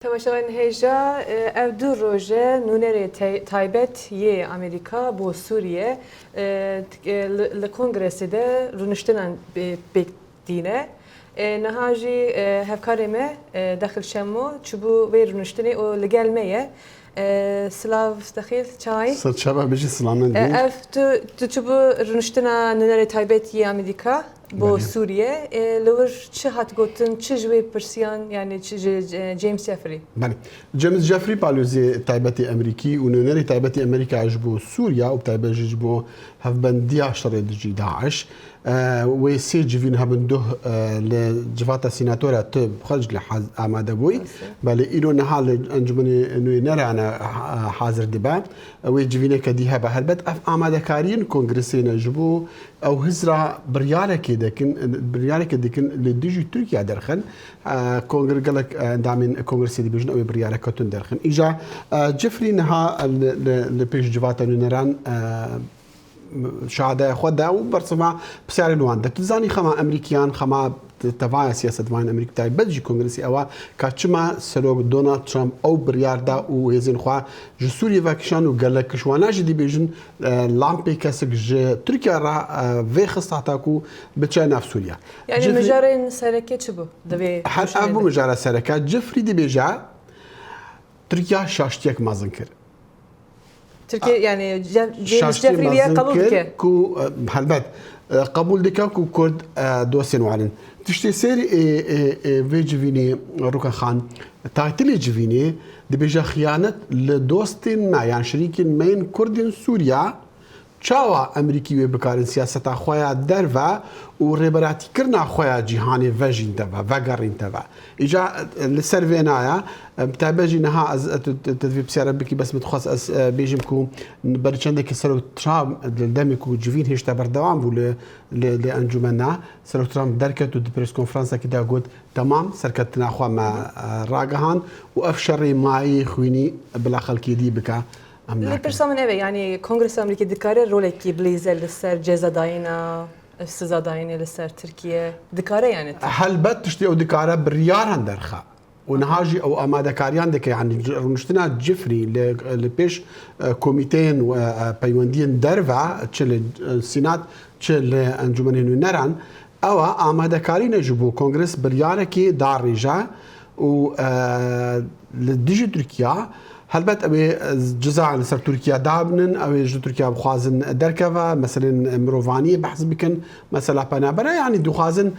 تماشاوان هیجا او دو روزه نونری تایبت یه امریکا بو سوریه لکنگرسی ده رونشتنان بکدینه نهاجی هفکارمه داخل شمو چبو وی رونشتنی و لگل میه سلاف داخل چای صرت شبه بيجي سلامن دي اف تو چبو رونشتنا نونری تایبت یه امریکا بو سوریه لور چه هات گوتن چه جوی پرسیان یعنی چه جیمز جفری بله جيمس جيفري بالوزي تايبتي امريكي ونونري تايبتي امريكا عجبو سوريا وتايبت جبو هفبنديا شريد جي داعش وسي جيفين هبندوه لجفاتا سيناتورا تب خرج لحاز اماده بوي بل ايلو نهال انجمني نونري انا حاضر دبا ويجيفينا كديها بهلبت اف اماده كارين كونغرسين جبو او هزرا بريالك دكن لديجي تركيا درخن كونغر قالك دامين كونغرسي دي بيجن او بريالك كتن درخن اجا جيفري نها لبيج جفاتا نونران شهاده خدا وبرسمع بسعر الوان دك زاني خما امريكيان خما تبع سياسه وين امريكا تاع بلجي كونغرسي او كاتشما سلوك دونالد ترامب او برياردا وهزين خوا جسوري فاكشان وقال لك شوانا جدي بيجن لامبي كاسك تركيا را في خصاتاكو بتشانا في سوريا يعني مجارين سركه تشبو دبي ابو مجارة سركه جفري دي بيجا تركيا شاشتيك مازنكر تركيا يعني جيمس جيفري بيا قبول دكه كو هلبت قبول دكه كو كرد دوسين وعلن تشتي سيري في جيفيني روكا خان تايتلي جيفيني دي بيجا خيانه لدوستين ما يعني شريكين مين كردين سوريا چاوا امریکی و بکارن سیاست خویا دروا و ریبراتی کرنا خویا جهانی وجین توا وگرین توا ایجا لسروینایا بتابجی نها از تدوی بسیار بکی بس متخصص از بیجم کو برچنده که سر ترام دمی کو جوین هیچ تبر دوام بول لانجمنا سر ترام درکت و پرس کنفرانس کی دا گفت تمام سرکت نخوا ما راگهان و افشری مای خوینی بلا خلکی دی بکا لبرسامن ايه يعني كونغرس امريكي دكاره رولكي بليزل لسر جزا داينا استزا داينا لسر تركيا دكاره يعني هل بت تشتي او دكاره بريار هندرخه ونهاجي او اماده كاريان دك يعني رونشتنا جيفري لبيش كوميتين وبايوندين درفا تشل السينات تشل انجمنين نران او اماده كارين جبو كونغرس برياركي دار رجا و لديجي تركيا هلبت أبي جزاء لسر تركيا دابنن أو تركيا بخازن دركفا مثلا مروفانية بحث بكن مثلا بنابرا يعني دخازن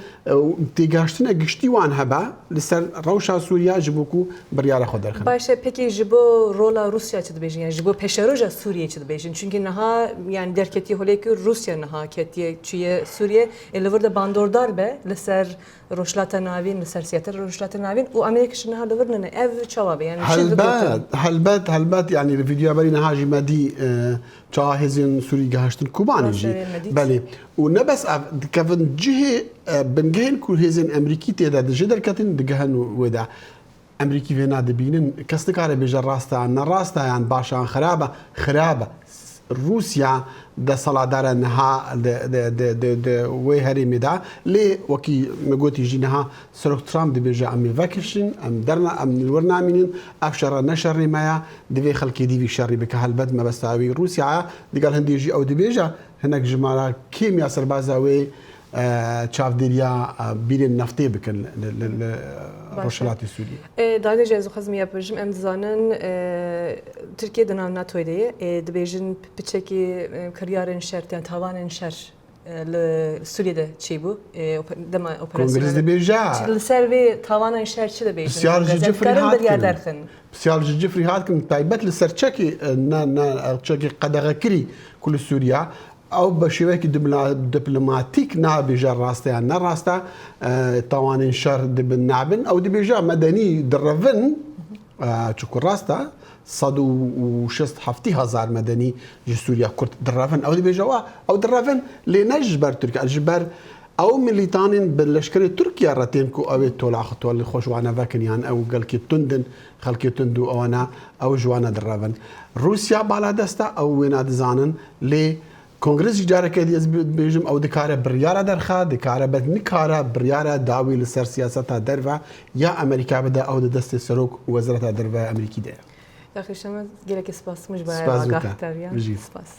تيجاشتنا قشتي وان هبا لسر روشا سوريا جبوكو بريالة خدر خن. باشه پکی جبو رولا روسیا چه دبیجن يعني جبو پشروجا سوریه چه دبیجن چونکه نها يعني درکتی هولی که روسیا نها کتی چیه سوریه لورد باندوردار به لسر روشلات ناوین لسر سیاتر روشلات ناوین و امریکش نها لورنن اف چوابه يعني هلبت يعني الفيديو برينا هاجي مدي شاهزين سوري جهشتن كوباني جي بله ونبس كفن جهه بنجهن كل هزين امريكي تيدا جدر كاتن دجهن ودا امريكي فينا دبينن كاستكاره بيجر راستا عن راستا يعني باشا خرابه روسيا ده صلادار انها ده وهري مدا لي وكي مغوتي جينها سروك ترامب دي بيجا ام فاكشن ام درنا ام الورنا منين افشر نشر ما دي خلقي دي شر بك هالبد ما بستاوي روسيا دي قال هندي يجي او دي بيجا هناك جماعه كيمياء سربازاوي تشاف ديريا بيرن نفتي بكن للروشلات السورية. داينا جازو خزمية برجم ام دزانن تركيا دنا ناتو دي دبيجن بتشكي كاريرن شرط يعني تاوان شر لسوريا ده تشيبو دما كونغرس دي بيجا السيرفي تاوان شر شي دبيجن بسيار جفري هاتكن بسيار جفري هاتكن تايبت لسر تشكي نا تشكي قدغكري كل سوريا او بشويك دبلوماتيك نابي جا راستا يعني راستا طوان شر دبن نابن او دبيجا مدني درفن تشكر راستا صدو وشست حفتي هزار مدني جي سوريا كرت درفن او دبيجا او درفن لنجبر تركيا الجبر او ميليتانين باللشكري تركيا راتينكو او تولع خطوه اللي خوش وانا فاكن يعني او قال كي تندن خلكي تندو او انا او جوانا درفن روسيا بالا دستا او وين ادزانن لي کنگرس جارێکە دیێز بێژم ئەو دکارە بڕیارە دەرخا دکارە بەت نکارە بڕیارە داوی لەسەر سیاسەتا دەرڤە یا ئەمریکا بدە ئەو دەستی سەرۆک وەزارەتە دەرڤە ئەمریکی دەیە داخل شما گەلێکی سپاس مش بە سپاس زۆر. ئاگاهتر، یا؟ بژی. سپاس